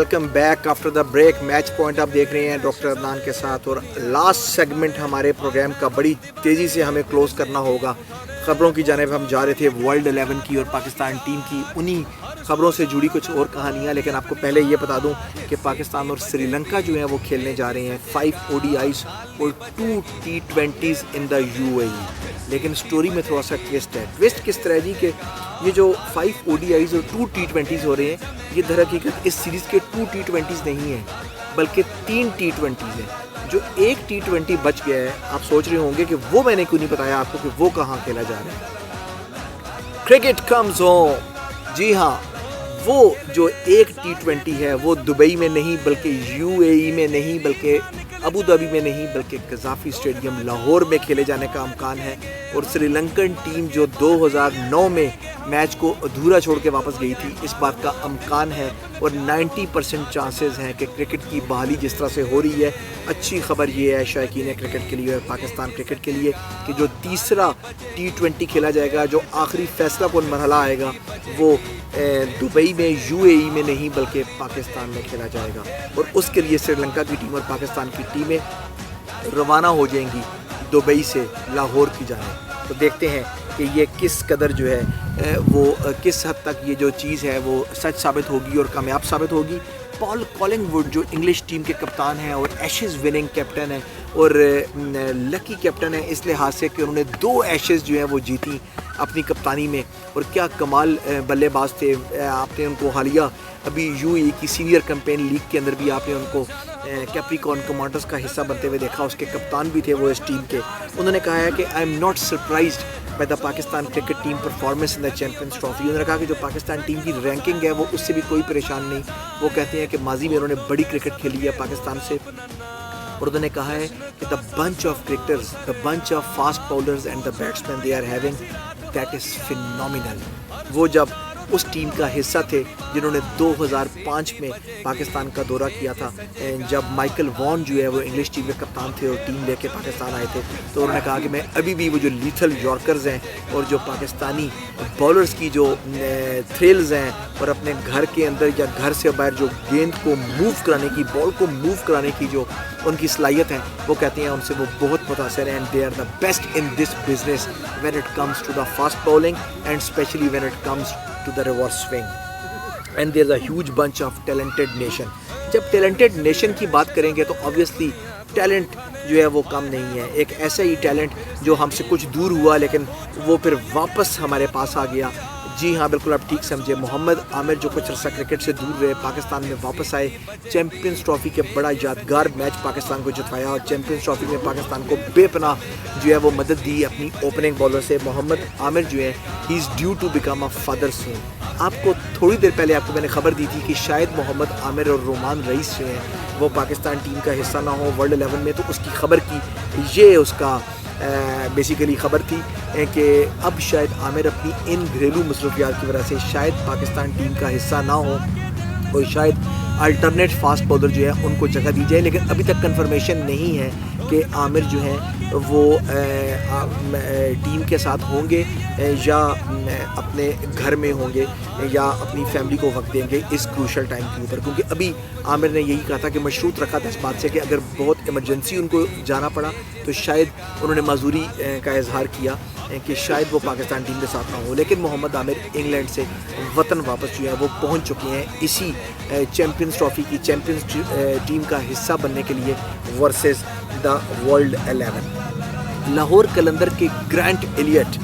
Welcome back after the break. Match point آپ دیکھ رہے ہیں ڈاکٹر عدنان کے ساتھ, اور لاسٹ سیگمنٹ ہمارے پروگرام کا بڑی تیزی سے ہمیں کلوز کرنا ہوگا. خبروں کی جانب ہم جا رہے تھے, ورلڈ 11 کی اور پاکستان ٹیم کی, انہی خبروں سے جڑی کچھ اور کہانیاں. لیکن آپ کو پہلے یہ بتا دوں کہ پاکستان اور سری لنکا جو ہیں وہ کھیلنے جا رہے ہیں 5 ODIs اور 2 T20s ان دا UAE. لیکن سٹوری میں تھوڑا سا ٹوسٹ ہے. ٹوسٹ کس طرح جی کہ یہ جو 5 ODIs اور 2 T20s ہو رہے ہیں, یہ در حقیقت اس سیریز کے 2 T20s نہیں ہیں بلکہ 3 T20s ہیں. جو ایک T20 بچ گیا ہے, آپ سوچ رہے ہوں گے کہ وہ میں نے کیوں نہیں بتایا آپ کو کہ وہ کہاں کھیلا جا رہا ہے. Cricket comes home. جی ہاں, وہ جو ایک T20 ہے وہ دبئی میں نہیں بلکہ UAE میں نہیں بلکہ ابو دھابی میں نہیں بلکہ قذافی اسٹیڈیم لاہور میں کھیلے جانے کا امکان ہے. اور سری لنکن ٹیم جو 2009 میں میچ کو ادھورا چھوڑ کے واپس گئی تھی, اس بات کا امکان ہے اور 90% چانسز ہیں کہ کرکٹ کی بحالی جس طرح سے ہو رہی ہے. اچھی خبر یہ ہے شائقین کرکٹ کے لیے اور پاکستان کرکٹ کے لیے کہ جو تیسرا T20 کھیلا جائے گا, جو آخری فیصلہ کن مرحلہ آئے گا, وہ دبئی میں UAE میں نہیں بلکہ پاکستان میں کھیلا جائے گا. اور اس کے لیے سری لنکا کی ٹیم اور پاکستان کی ٹیمیں روانہ ہو جائیں گی دبئی سے لاہور کی جانب. تو دیکھتے ہیں کہ یہ کس قدر جو ہے وہ کس حد تک یہ جو چیز ہے وہ سچ ثابت ہوگی اور کامیاب ثابت ہوگی. پال کالنگ ووڈ جو انگلش ٹیم کے کپتان ہیں اور ایشز وننگ کیپٹن ہیں اور لکی کیپٹن ہیں اس لحاظ سے کہ انہوں نے 2 ایشز جو ہیں وہ جیتی اپنی کپتانی میں, اور کیا کمال بلے باز تھے. آپ نے ان کو حالیہ ابھی UAE کی سینئر کیمپین لیگ کے اندر بھی آپ نے ان کو کیپریکون کمانڈرز کا حصہ بنتے ہوئے دیکھا. اس کے کپتان بھی تھے وہ اس ٹیم کے. انہوں نے کہا ہے کہ I am not surprised by the Pakistan cricket team performance in the champions trophy. انہوں نے کہا کہ جو پاکستان ٹیم کی رینکنگ ہے وہ اس سے بھی کوئی پریشان نہیں. وہ کہتے ہیں کہ ماضی میں انہوں نے بڑی کرکٹ کھیلی ہے پاکستان سے, اور انہوں نے کہا ہے کہ the bunch of cricketers, the bunch of fast bowlers and the batsman they are having that is phenomenal. وہ جب اس ٹیم کا حصہ تھے جنہوں نے 2005 میں پاکستان کا دورہ کیا تھا, جب مائیکل وان جو ہے وہ انگلش ٹیم کے کپتان تھے اور ٹیم لے کے پاکستان آئے تھے, تو انہوں نے کہا کہ میں ابھی بھی وہ جو لیتھل یارکرز ہیں اور جو پاکستانی بالرز کی جو تھرلز ہیں اور اپنے گھر کے اندر یا گھر سے باہر جو گیند کو موو کرانے کی, بال کو موو کرانے کی جو ان کی صلاحیت ہے, وہ کہتے ہیں ان سے وہ بہت متاثر ہیں. And they are the best in this business when it comes to the fast bowling and especially when it comes to the reverse swing. And there's a huge bunch of talented nation. جب talented nation کی بات کریں گے تو obviously talent جو ہے وہ کم نہیں ہے. ایک ایسا ہی ٹیلنٹ جو ہم سے کچھ دور ہوا لیکن وہ پھر واپس ہمارے پاس آ گیا. جی ہاں, بالکل آپ ٹھیک سمجھے. محمد عامر جو کچھ عرصہ کرکٹ سے دور رہے, پاکستان میں واپس آئے, چیمپئنز ٹرافی کے بڑا یادگار میچ پاکستان کو جتوایا اور چیمپئنز ٹرافی میں پاکستان کو بے پناہ جو ہے وہ مدد دی اپنی اوپننگ بالر سے. محمد عامر جو ہے he is due to become a father soon. آپ کو تھوڑی دیر پہلے آپ کو میں نے خبر دی تھی کہ شاید محمد عامر اور رومان رئیس جو ہیں وہ پاکستان ٹیم کا حصہ نہ ہو ورلڈ 11 میں, تو اس کی خبر کی یہ اس کا بیسیکلی خبر تھی کہ اب شاید عامر اپنی ان گھریلو مصروفیات کی وجہ سے شاید پاکستان ٹیم کا حصہ نہ ہو اور شاید الٹرنیٹ فاسٹ باؤلر جو ہے ان کو جگہ دی جائے. لیکن ابھی تک کنفرمیشن نہیں ہے کہ عامر جو ہیں وہ ٹیم کے ساتھ ہوں گے یا اپنے گھر میں ہوں گے یا اپنی فیملی کو وقت دیں گے اس کروشل ٹائم کے اوپر. کیونکہ ابھی عامر نے یہی کہا تھا کہ مشروط رکھا تھا اس بات سے کہ اگر بہت ایمرجنسی ان کو جانا پڑا تو شاید انہوں نے معذوری کا اظہار کیا کہ شاید وہ پاکستان ٹیم کے ساتھ نہ ہو. لیکن محمد عامر انگلینڈ سے وطن واپس جو ہے وہ پہنچ چکے ہیں اسی چیمپئنز ٹرافی کی چیمپئنز ٹیم کا حصہ بننے کے لیے versus the world 11. Lahore Qalandar کے گرانٹ ایلیٹ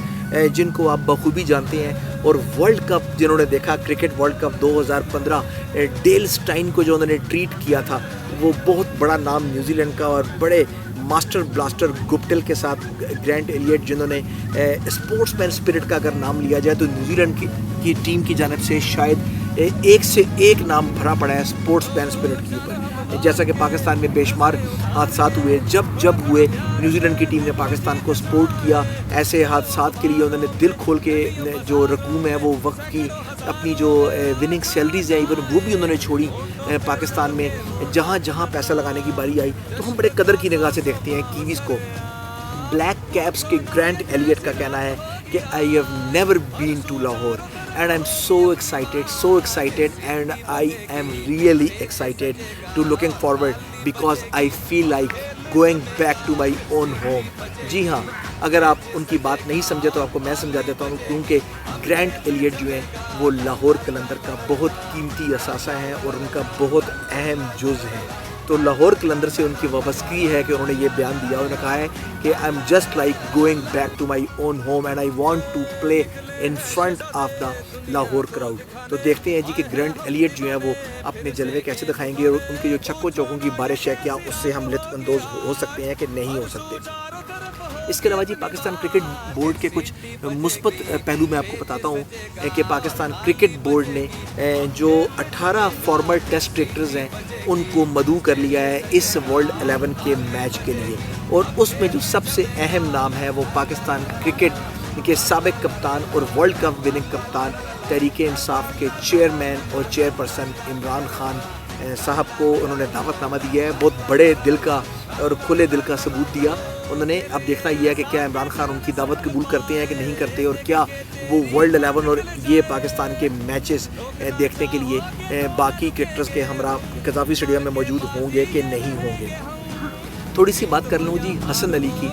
جن کو آپ بخوبی جانتے ہیں اور ورلڈ کپ جنہوں نے دیکھا, cricket world cup 2015 Dale Steyn کو جو انہوں نے ٹریٹ کیا تھا, وہ بہت بڑا نام نیوزی لینڈ کا, اور بڑے ماسٹر بلاسٹر گپٹل کے ساتھ گرانٹ ایلیٹ جنہوں نے اسپورٹس مین اسپرٹ کا اگر نام لیا جائے تو نیوزی لینڈ کی ٹیم کی جانب سے شاید ایک سے ایک نام بھرا پڑا ہے اسپورٹس مین اسپرٹ کے اوپر. جیسا کہ پاکستان میں بے شمار حادثات ہوئے, جب ہوئے نیوزی لینڈ کی ٹیم نے پاکستان کو سپورٹ کیا. ایسے حادثات کے لیے انہوں نے دل کھول کے جو رقوم ہے وہ وقت کی اپنی جو وننگ سیلریز ہیں ایون وہ بھی انہوں نے چھوڑی پاکستان میں. جہاں جہاں پیسہ لگانے کی باری آئی تو ہم بڑے قدر کی نگاہ سے دیکھتے ہیں کیویز کو. بلیک کیپس کے گرانٹ ایلیٹ کا کہنا ہے کہ I have never been to Lahore. and I'm so excited, and I am really excited to looking forward because I feel like going back to my own home. جی ہاں، اگر آپ ان کی بات نہیں سمجھے تو آپ کو میں سمجھا دیتا ہوں، کیونکہ گرینٹ ایلیٹ جو ہیں وہ لاہور قلندر کا بہت قیمتی اثاثہ ہیں اور ان کا بہت اہم جز ہیں. تو لاہور قلندر سے ان کی وابستگی ہے کہ انہوں نے یہ بیان دیا. انہوں نے کہا ہے کہ I am just like going back to my own home and I want to play in front of the Lahore crowd. تو دیکھتے ہیں جی کہ گرینٹ ایلیٹ جو ہیں وہ اپنے جلوے کیسے دکھائیں گے اور ان کے جو چھکوں چوکوں کی بارش ہے کیا اس سے ہم لطف اندوز ہو سکتے ہیں کہ نہیں ہو سکتے. اس کے علاوہ جی پاکستان کرکٹ بورڈ کے کچھ مثبت پہلو میں آپ کو بتاتا ہوں کہ پاکستان کرکٹ بورڈ نے جو 18 فارمر ٹیسٹ کرکٹرز ہیں ان کو مدعو کر لیا ہے اس ورلڈ 11 کے میچ کے لیے. اور اس میں جو سب سے اہم نام ہے وہ پاکستان کرکٹ کے سابق کپتان اور ورلڈ کپ وننگ کپتان تحریک انصاف کے چیئرمین اور چیئر پرسن عمران خان صاحب کو انہوں نے دعوت نامہ دیا ہے. بہت بڑے دل کا اور کھلے دل کا ثبوت دیا انہوں نے. اب دیکھنا یہ ہے کہ کیا عمران خان ان کی دعوت قبول کرتے ہیں کہ نہیں کرتے، اور کیا وہ ورلڈ 11 اور یہ پاکستان کے میچز دیکھنے کے لیے باقی کرکٹرز کے ہمراہ قذافی اسٹیڈیم میں موجود ہوں گے کہ نہیں ہوں گے. تھوڑی سی بات کر لوں جی حسن علی کی،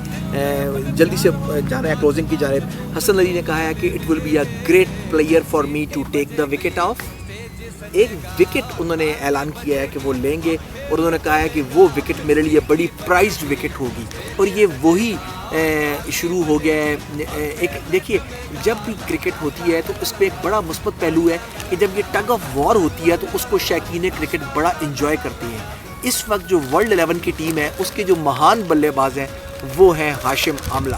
جلدی سے جا رہے ہیں کلوزنگ کی جانب. حسن علی نے کہا ہے کہ it will be a great player for me to take the wicket off. ایک وکٹ انہوں نے اعلان کیا ہے کہ وہ لیں گے اور انہوں نے کہا ہے کہ وہ وکٹ میرے لیے بڑی پرائزڈ وکٹ ہوگی. اور یہ وہی شروع ہو گیا ہے. ایک دیکھیے جب بھی کرکٹ ہوتی ہے تو اس پہ ایک بڑا مثبت پہلو ہے کہ جب یہ ٹگ آف وار ہوتی ہے تو اس کو شائقین کرکٹ بڑا انجوائے کرتے ہیں. اس وقت جو ورلڈ 11 کی ٹیم ہے اس کے جو مہان بلے باز ہیں وہ ہیں ہاشم آملہ.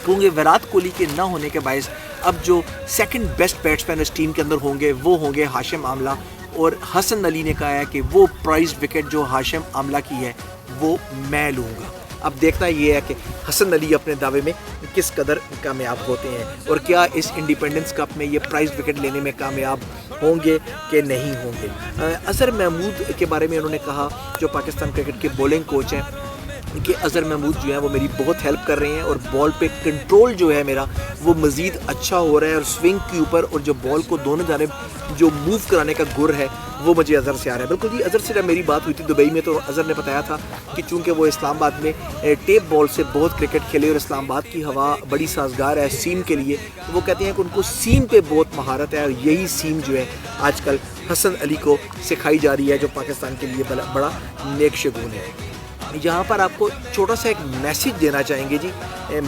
کیونکہ ویرات کوہلی کے نہ ہونے کے باعث اب جو سیکنڈ بیسٹ بیٹسمین اس ٹیم کے اندر ہوں گے وہ ہوں گے ہاشم آملہ. اور حسن علی نے کہا ہے کہ وہ پرائزڈ وکٹ جو ہاشم آملہ کی ہے وہ میں لوں گا. اب دیکھنا یہ ہے کہ حسن علی اپنے دعوے میں کس قدر کامیاب ہوتے ہیں اور کیا اس انڈیپینڈنس کپ میں یہ پرائز وکٹ لینے میں کامیاب ہوں گے کہ نہیں ہوں گے. اظہر محمود کے بارے میں انہوں نے کہا جو پاکستان کرکٹ کے بولنگ کوچ ہیں کہ اظہر محمود جو ہیں وہ میری بہت ہیلپ کر رہے ہیں اور بال پہ کنٹرول جو ہے میرا وہ مزید اچھا ہو رہا ہے اور سوئنگ کے اوپر اور جو بال کو دونوں جانب جو موو کرانے کا گر ہے وہ مجھے اظہر سے آ رہا ہے. بالکل جی اظہر سے جب میری بات ہوئی تھی دبئی میں تو اظہر نے بتایا تھا کہ چونکہ وہ اسلام آباد میں ٹیپ بال سے بہت کرکٹ کھیلے اور اسلام آباد کی ہوا بڑی سازگار ہے سیم کے لیے، وہ کہتے ہیں کہ ان کو سیم پہ بہت مہارت ہے اور یہی سیم جو ہے آج کل حسن علی کو سکھائی جا رہی ہے جو پاکستان کے لیے بڑا نیک شگون ہے. یہاں پر آپ کو چھوٹا سا ایک میسیج دینا چاہیں گے جی.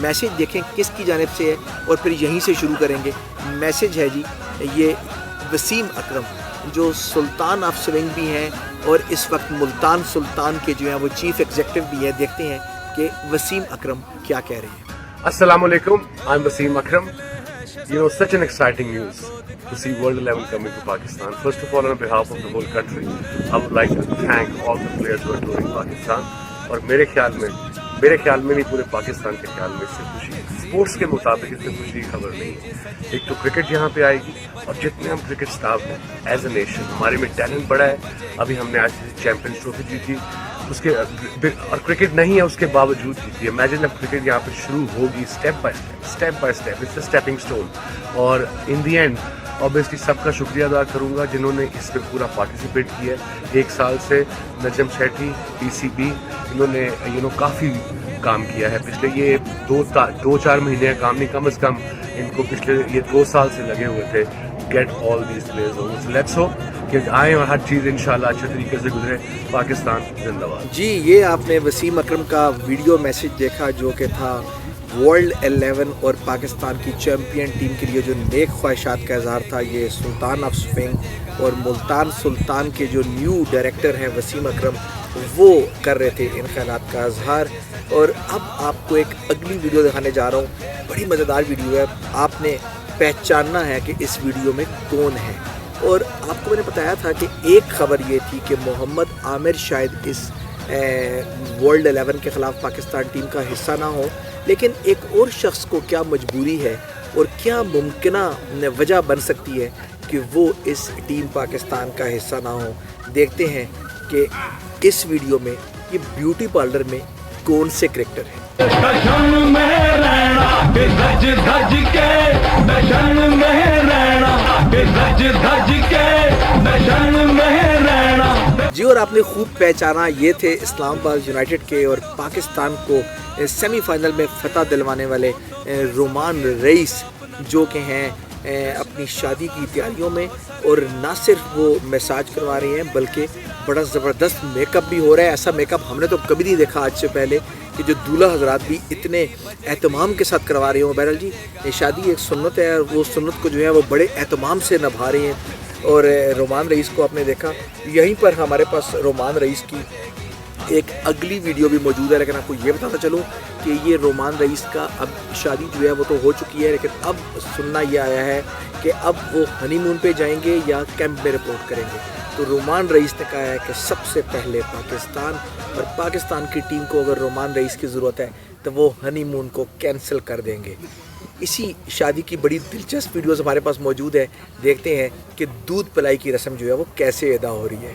میسیج دیکھیں کس کی جانب سے ہے اور پھر یہیں سے شروع کریں گے. میسیج ہے جی یہ وسیم اکرم جو سلطان آف سوئنگ بھی ہیں اور اس وقت ملتان سلطان کے جو ہیں وہ چیف ایگزیکٹو بھی ہیں. دیکھتے ہیں کہ وسیم اکرم کیا کہہ رہے ہیں. السلام علیکم, I'm Wasim Akram. You know, such an exciting news to see World 11 coming to Pakistan. First of all, on behalf of the whole country, I would like to thank all the players who are touring Pakistan. اور میرے خیال میں نہیں پورے پاکستان کے خیال میں اس سے خوشی ہے. اسپورٹس کے مطابق اس سے خوشی کی خبر نہیں ہے. ایک تو کرکٹ یہاں پہ آئے گی اور جتنے ہم کرکٹ سٹاف ہیں ایز اے نیشن ہمارے میں ٹیلنٹ بڑا ہے. ابھی ہم نے آج چیمپئنز ٹرافی جیتی اس کے اور کرکٹ نہیں ہے اس کے باوجود جیتی. امیجن اب کرکٹ یہاں پہ شروع ہوگی step by step it's a stepping stone. اور ان دی اینڈ اوبیسلی سب کا شکریہ ادا کروں گا جنہوں نے اس میں پورا پارٹیسپیٹ کیا ہے. 1 سال سے نجم سیٹھی PCB انہوں نے کافی کام کیا ہے. پچھلے یہ 2-4 مہینے کا کام نہیں, کم از کم ان کو پچھلے یہ 2 سال سے لگے ہوئے تھے. Get all these players. Let's hope کہ آئیں اور ہر چیز انشاءاللہ اچھے طریقے سے گزرے. پاکستان زندہ باد. جی یہ آپ نے وسیم اکرم کا ویڈیو میسیج دیکھا جو کہ تھا ورلڈ 11 اور پاکستان کی چیمپئن ٹیم کے لیے جو نیک خواہشات کا اظہار تھا. یہ سلطان آف سوئنگ اور ملتان سلطان کے جو نیو ڈائریکٹر ہیں وسیم اکرم وہ کر رہے تھے ان خیالات کا اظہار. اور اب آپ کو ایک اگلی ویڈیو دکھانے جا رہا ہوں. بڑی مزیدار ویڈیو ہے. آپ نے پہچاننا ہے کہ اس ویڈیو میں کون ہے. اور آپ کو میں نے بتایا تھا کہ ایک خبر یہ تھی کہ محمد عامر شاید اس ورلڈ 11 کے خلاف پاکستان ٹیم کا حصہ نہ ہو, لیکن ایک اور شخص کو کیا مجبوری ہے اور کیا ممکنہ وجہ بن سکتی ہے کہ وہ اس ٹیم پاکستان کا حصہ نہ ہو. دیکھتے ہیں کہ اس ویڈیو میں یہ بیوٹی پارلر میں کون سے کرکٹر ہیں. دشن میں رہنا دج دج کے دشن میں رہنا اور آپ نے خوب پہچانا، یہ تھے اسلام آباد یونائٹڈ کے اور پاکستان کو سیمی فائنل میں فتح دلوانے والے رومان رئیس، جو کہ ہیں اپنی شادی کی تیاریوں میں، اور نہ صرف وہ میساج کروا رہے ہیں بلکہ بڑا زبردست میک اپ بھی ہو رہا ہے. ایسا میک اپ ہم نے تو کبھی نہیں دیکھا آج سے پہلے کہ جو دولہا حضرات بھی اتنے اہتمام کے ساتھ کروا رہے ہوں. بہرحال جی شادی ایک سنت ہے اور وہ سنت کو جو ہے وہ بڑے اہتمام سے نبھا رہے ہیں. اور رومان رئیس کو آپ نے دیکھا، یہیں پر ہمارے پاس رومان رئیس کی ایک اگلی ویڈیو بھی موجود ہے، لیکن آپ کو یہ بتاتا چلوں کہ یہ رومان رئیس کا اب شادی جو ہے وہ تو ہو چکی ہے، لیکن اب سننا یہ آیا ہے کہ اب وہ ہنی مون پہ جائیں گے یا کیمپ میں رپورٹ کریں گے. تو رومان رئیس نے کہا ہے کہ سب سے پہلے پاکستان اور پاکستان کی ٹیم کو اگر رومان رئیس کی ضرورت ہے تو وہ ہنی مون کو کینسل کر دیں گے. اسی شادی کی بڑی دلچسپ ویڈیوز ہمارے پاس موجود ہے، دیکھتے ہیں کہ دودھ پلائی کی رسم جو ہے وہ کیسے ادا ہو رہی ہے.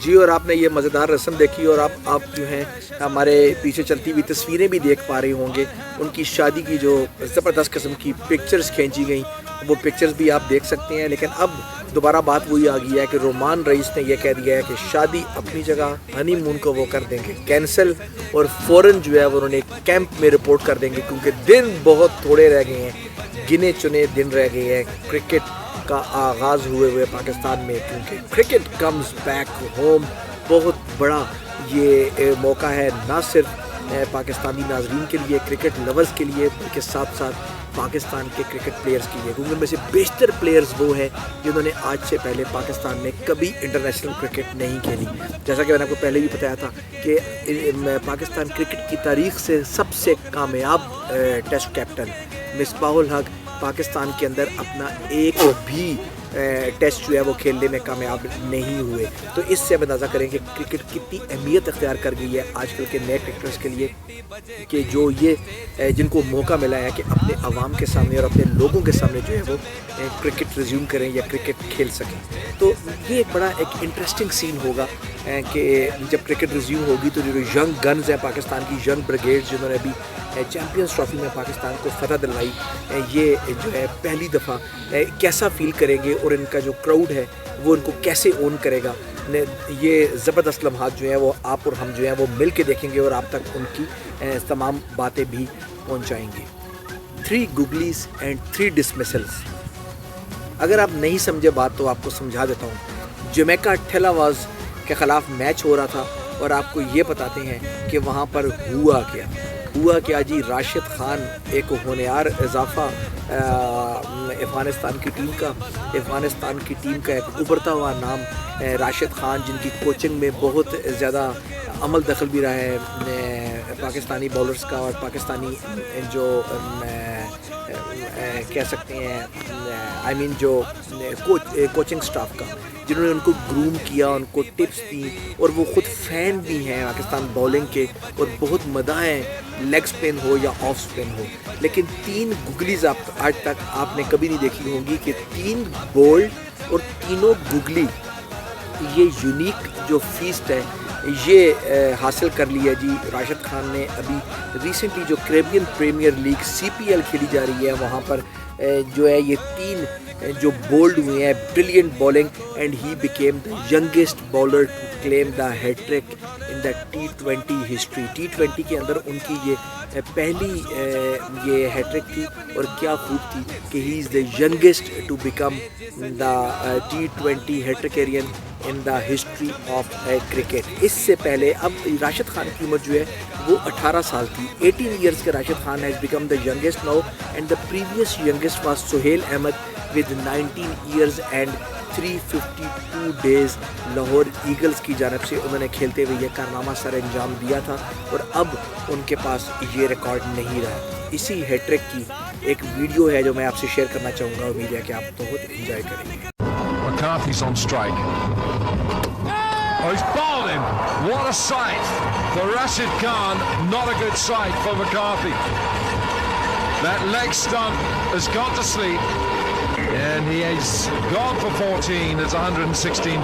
جی اور آپ نے یہ مزیدار رسم دیکھی اور آپ جو ہیں ہمارے پیچھے چلتی ہوئی تصویریں بھی دیکھ پا رہے ہوں گے. ان کی شادی کی جو زبردست قسم کی پکچرز کھینچی گئیں وہ پکچرز بھی آپ دیکھ سکتے ہیں. لیکن اب دوبارہ بات وہی آ گئی ہے کہ رومان رئیس نے یہ کہہ دیا ہے کہ شادی اپنی جگہ، ہنی مون کو وہ کر دیں گے کینسل، اور فوراً جو ہے وہ انہوں نے کیمپ میں رپورٹ کر دیں گے، کیونکہ دن بہت تھوڑے رہ گئے ہیں، گنے چنے دن رہ گئے ہیں کرکٹ کا آغاز ہوئے پاکستان میں. کیونکہ کرکٹ کمز بیک ہوم، بہت بڑا یہ موقع ہے نہ صرف پاکستانی ناظرین کے لیے، کرکٹ لورز کے لیے، بلکہ ساتھ ساتھ پاکستان کے کرکٹ پلیئرز کے لیے، کیونکہ ان میں سے بیشتر پلیئرز وہ ہیں جنہوں نے آج سے پہلے پاکستان میں کبھی انٹرنیشنل کرکٹ نہیں کھیلی. جیسا کہ میں نے آپ کو پہلے بھی بتایا تھا کہ پاکستان کرکٹ کی تاریخ سے سب سے کامیاب ٹیسٹ کیپٹن مصباح الحق پاکستان کے اندر اپنا ایک بھی ٹیسٹ جو ہے وہ کھیلنے میں کامیاب نہیں ہوئے. تو اس سے اندازہ کریں کہ کرکٹ کتنی اہمیت اختیار کر گئی ہے آج کل کے نئے کرکٹرز کے لیے، کہ جو یہ جن کو موقع ملا ہے کہ اپنے عوام کے سامنے اور اپنے لوگوں کے سامنے جو ہے وہ کرکٹ ریزیوم کریں یا کرکٹ کھیل سکیں. تو یہ ایک بڑا ایک انٹرسٹنگ سین ہوگا کہ جب کرکٹ ریزیوم ہوگی تو جو ینگ گنز ہیں پاکستان کی، ینگ بریگیڈ جنہوں نے ابھی چیمپئنز ٹرافی میں پاکستان کو فتح دلوائی، یہ جو ہے پہلی دفعہ کیسا فیل کریں گے اور ان کا جو کراؤڈ ہے وہ ان کو کیسے اون کرے گا. یہ زبردست لمحات جو ہیں وہ آپ اور ہم جو ہیں وہ مل کے دیکھیں گے اور آپ تک ان کی تمام باتیں بھی پہنچائیں گے. 3 گوگلیز اینڈ 3 ڈسمسلز. اگر آپ نہیں سمجھے بات تو آپ کو سمجھا دیتا ہوں. جمیکا ٹھیلاواز کے خلاف میچ ہو رہا تھا اور آپ کو یہ بتاتے ہیں کہ وہاں پر ہوا کیا جی. راشد خان ایک ہونہار اضافہ افغانستان کی ٹیم کا ایک ابھرتا ہوا نام راشد خان، جن کی کوچنگ میں بہت زیادہ عمل دخل بھی رہا ہے پاکستانی بالرز کا اور پاکستانی جو کہہ سکتے ہیں جو کوچنگ سٹاف کا، جنہوں نے ان کو گروم کیا، ان کو ٹپس دی، اور وہ خود فین بھی ہیں پاکستان بولنگ کے اور بہت مداح ہیں، لیگ سپن ہو یا آف سپن ہو. لیکن 3 گگلیز آج تک آپ نے کبھی نہیں دیکھی ہوں گی کہ 3 بولڈ اور تینوں گگلی، یہ یونیک جو فیسٹ ہے یہ حاصل کر لیا جی. راشد خان نے ابھی ریسنٹلی جو کریبین پریمیئر لیگ CPL کھیلی جا رہی ہے وہاں پر جو ہے یہ 3 جو بولڈ ہوئے ہیں، بریلینٹ بالنگ، اینڈ ہی became the youngest bowler to claim the hat trick in the T20 history. T20 کے اندر ان کی یہ پہلی یہ ہیٹ ٹرک تھی، اور کیا خوب تھی کہ he is the youngest to become the T20 hat trickerian in the history of cricket. اس سے پہلے اب راشد خان کی عمر جو ہے وہ 18 سال تھی. 18 ایئرس کے Rashid Khan has become the youngest now, and the previous youngest was Sohail Ahmed with 19 years and 352 days. Lahore Eagles کی جانب سے انہوں نے کھیلتے ہوئے یہ کارنامہ سر انجام دیا تھا، اور اب ان کے پاس یہ ریکارڈ نہیں رہا. اسی ہیٹ ٹرک کی ایک ویڈیو ہے جو میں آپ سے شیئر کرنا چاہوں گا، امید ہے کہ آپ بہت انجوائے کریں گے. McCarthy's on strike. Oh, he's bowled him. What a sight for Rashid Khan. Not a good sight for McCarthy. That leg stump has gone to sleep. And he has gone for 14. It's 116.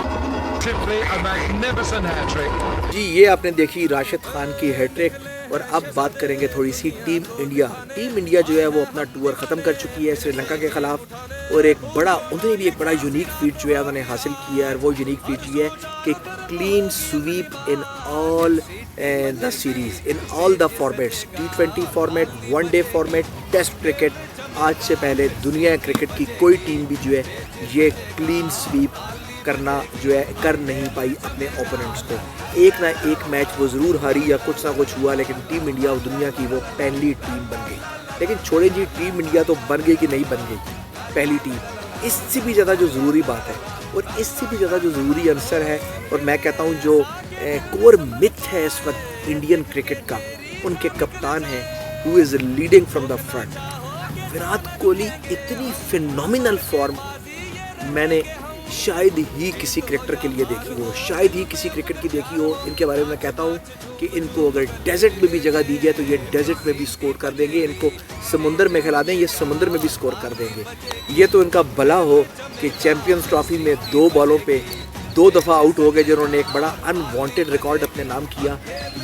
Simply a magnificent hat-trick. جی یہ آپ نے دیکھی راشد خان کی hat trick. اور اب بات کریں گے تھوڑی سی ٹیم انڈیا جو ہے وہ اپنا ٹور ختم کر چکی ہے سری لنکا کے خلاف، اور انہوں نے بھی ایک بڑا یونیک فیٹ جو ہے انہوں نے حاصل کیا ہے. اور وہ یونیک فیٹ یہ ہے کہ clean sweep in all the series, in all the formats, T20 format, one day format, test cricket. آج سے پہلے دنیا کرکٹ کی کوئی ٹیم بھی جو ہے یہ کلین سویپ کرنا جو ہے کر نہیں پائی اپنے اوپوننٹس کو. ایک نہ ایک میچ وہ ضرور ہاری یا کچھ نہ کچھ ہوا، لیکن ٹیم انڈیا دنیا کی وہ پہلی ٹیم بن گئی. لیکن چھوڑیں جی ٹیم انڈیا تو بن گئی کہ نہیں بن گئی پہلی ٹیم، اس سے بھی زیادہ جو ضروری بات ہے اور اس سے بھی زیادہ جو ضروری عنصر ہے، اور میں کہتا ہوں جو کور متھ ہے اس وقت انڈین کرکٹ کا، ان کے کپتان ہیں who is leading from the front. Virat Kohli اتنی فینومینل فارم میں نے شاید ہی کسی کرکٹر کے لیے دیکھی ہو، شاید ہی کسی کرکٹ کی دیکھی ہو. ان کے بارے میں کہتا ہوں کہ ان کو اگر ڈیزرٹ میں بھی جگہ دی جائے تو یہ ڈیزرٹ میں بھی سکور کر دیں گے. ان کو سمندر میں کھلا دیں یہ سمندر میں بھی سکور کر دیں گے. یہ تو ان کا بھلا ہو کہ چیمپئنز ٹرافی میں 2 بالوں پہ 2 دفعہ آؤٹ ہو گئے، جنہوں نے ایک بڑا ان وانٹیڈ ریکارڈ اپنے نام کیا.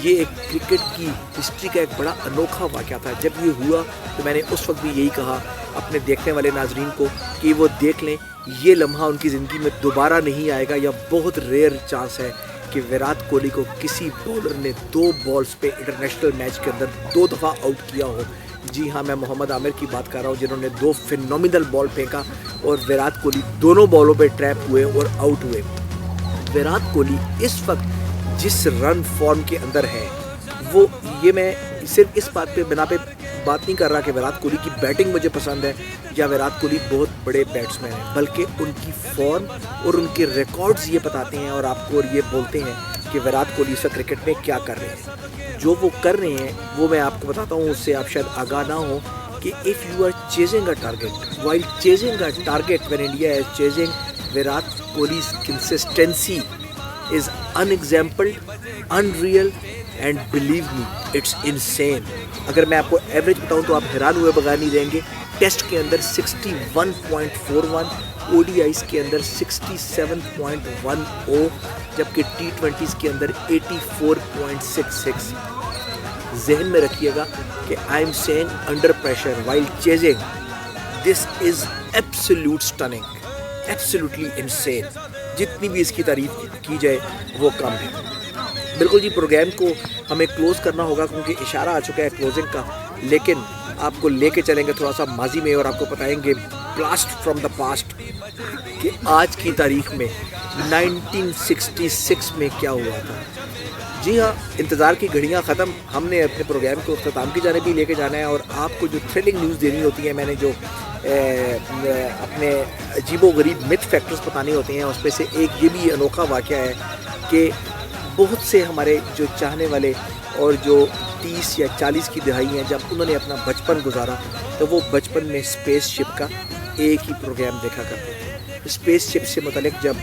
یہ ایک کرکٹ کی ہسٹری کا ایک بڑا انوکھا واقعہ تھا. جب یہ ہوا تو میں نے اس وقت بھی یہی کہا اپنے دیکھنے والے ناظرین کو کہ وہ دیکھ لیں، یہ لمحہ ان کی زندگی میں دوبارہ نہیں آئے گا، یا بہت ریئر چانس ہے کہ وراٹ کوہلی کو کسی بولر نے 2 بالز پہ انٹرنیشنل میچ کے اندر 2 دفعہ آؤٹ کیا ہو. جی ہاں، میں محمد عامر کی بات کر رہا ہوں، جنہوں نے 2 فینومینل بال پھینکا اور وراٹ کوہلی دونوں بالوں پہ ٹریپ ہوئے اور آؤٹ ہوئے. وراٹ کوہلی اس وقت جس رن فارم کے اندر ہے وہ، یہ میں صرف اس بات پہ بنا پہ بات نہیں کر رہا کہ وراٹ کوہلی کی بیٹنگ مجھے پسند ہے یا وراٹ کوہلی بہت بڑے بیٹسمین ہیں، بلکہ ان کی فارم اور ان کے ریکارڈز یہ بتاتے ہیں اور آپ کو اور یہ بولتے ہیں کہ وراٹ کوہلی اس کرکٹ میں کیا کر رہے ہیں. جو وہ کر رہے ہیں وہ میں آپ کو بتاتا ہوں، اس سے آپ شاید آگاہ نہ ہوں کہ if you are chasing a target, while chasing a target when India is chasing, Virat Kohli's consistency is unexampled, unreal, and believe me, it's insane. اگر میں آپ کو ایوریج بتاؤں تو آپ حیران ہوئے بغیر نہیں رہیں گے. ٹیسٹ کے اندر 61.41، ODIs کے اندر 67.10، جبکہ T20s کے اندر 84.66. ذہن میں رکھیے گا کہ I am seeing under pressure while chasing, this is absolute stunning, absolutely insane. جتنی بھی اس کی تعریف کی جائے وہ کم ہے. بالکل جی، پروگرام کو ہمیں کلوز کرنا ہوگا کیونکہ اشارہ آ چکا ہے کلوزنگ کا، لیکن آپ کو لے کے چلیں گے تھوڑا سا ماضی میں اور آپ کو بتائیں گے بلاسٹ فرام دا پاسٹ کہ آج کی تاریخ میں 1966 میں کیا ہوا تھا. جی ہاں, انتظار کی گھڑیاں ختم. ہم نے اپنے پروگرام کو اختتام کی جانب بھی لے کے جانا ہے, اور آپ کو جو تھرلنگ نیوز دینی ہوتی ہے, میں نے جو اپنے عجیب و غریب متھ فیکٹرز بتانے ہوتے ہیں, اس میں سے ایک یہ بھی انوکھا واقعہ ہے کہ بہت سے ہمارے جو چاہنے والے اور جو 30 یا 40 کی دہائی ہیں, جب انہوں نے اپنا بچپن گزارا تو وہ بچپن میں اسپیس شپ کا ایک ہی پروگرام دیکھا کرتے تھے. اسپیس شپ سے متعلق جب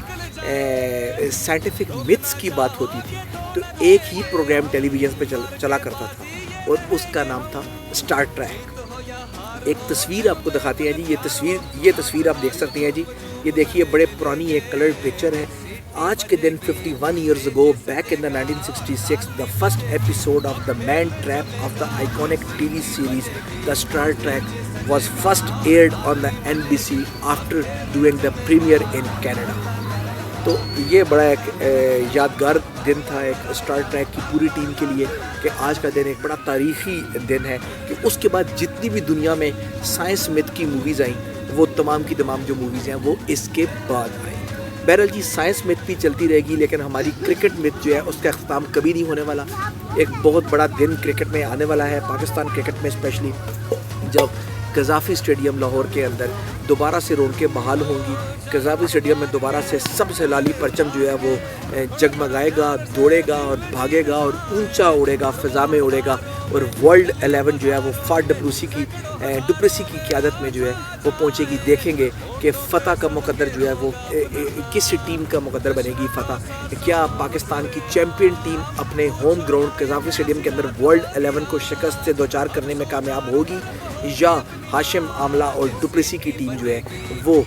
سائنٹیفک متھس کی بات ہوتی تھی تو ایک ہی پروگرام ٹیلی ویژن پہ چلا کرتا تھا, اور اس کا نام تھا اسٹار ٹریک. ایک تصویر آپ کو دکھاتے ہیں جی, یہ تصویر آپ دیکھ سکتے ہیں جی. یہ دیکھیے, بڑے پرانی ایک کلرڈ پکچر ہے. آج کے دن 51 years ago, back in the 1966, the first episode of the Man Trap of the iconic TV series The Star Trek was first aired on the NBC after doing the premiere in Canada. تو یہ بڑا ایک یادگار دن تھا ایک star track کی پوری team کے لیے, کہ آج کا دن ایک بڑا تاریخی دن ہے, کہ اس کے بعد جتنی بھی دنیا میں سائنس متھ کی موویز آئیں, وہ تمام کی تمام جو موویز ہیں وہ اس کے بعد آئیں. بہرحال جی, سائنس متھ بھی چلتی رہے گی, لیکن ہماری کرکٹ متھ جو ہے اس کا اختتام کبھی نہیں ہونے والا. ایک بہت بڑا دن کرکٹ میں آنے والا ہے, پاکستان کرکٹ میں اسپیشلی, جب قذافی اسٹیڈیم لاہور کے اندر دوبارہ سے رونقیں بحال ہوں گی. قذافی اسٹیڈیم میں دوبارہ سے سب سے لالی پرچم جو ہے وہ جگمگائے گا, دوڑے گا اور بھاگے گا اور اونچا اڑے گا, فضا میں اڑے گا, اور ورلڈ 11 جو ہے وہ فاٹ ڈپریسی کی قیادت میں جو ہے وہ پہنچے گی. دیکھیں گے کہ فتح کا مقدر جو ہے وہ کس ٹیم کا مقدر بنے گی فتح. کیا پاکستان کی چیمپئن ٹیم اپنے ہوم گراؤنڈ قذافی اسٹیڈیم کے اندر ورلڈ 11 کو شکست سے دوچار کرنے میں کامیاب ہوگی, یا ہاشم عاملہ اور ڈپریسی کی ٹیم جو ہے وہ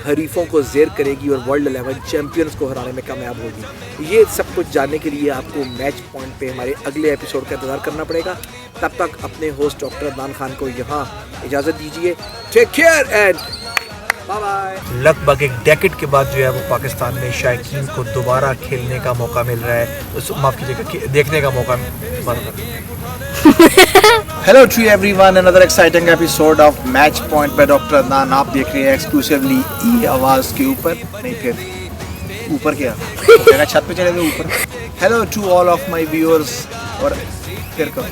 حریفوں کو زیر کرے گی اور ورلڈ 11 چیمپئنز کو ہرانے میں کامیاب ہوگی. یہ سب کچھ جاننے کے لیے آپ کو میچ پوائنٹ پہ ہمارے اگلے ایپیسوڈ کا انتظار کرنا پڑے گا. تب تک اپنے ہوسٹ ڈاکٹر عدنان خان کو یہاں اجازت دیجیے. Take care and bye bye. لگ بھگ ایک ڈیکیڈ کے بعد جو ہے وہ پاکستان میں شائقین کو دوبارہ کھیلنے کا موقع مل رہا ہے, معاف کیجیے گا, دیکھنے کا موقع. ہیلو ٹو ایوری ون, اندر exciting episode of match point پہ ڈاکٹر عدنان آپ دیکھ رہے ہیں ایکسکلوسیولی ای آواز کے اوپر. نہیں پھر اوپر کیا چھت پہ چلے گئے اوپر. Hello to all of my viewers, اور پھر کب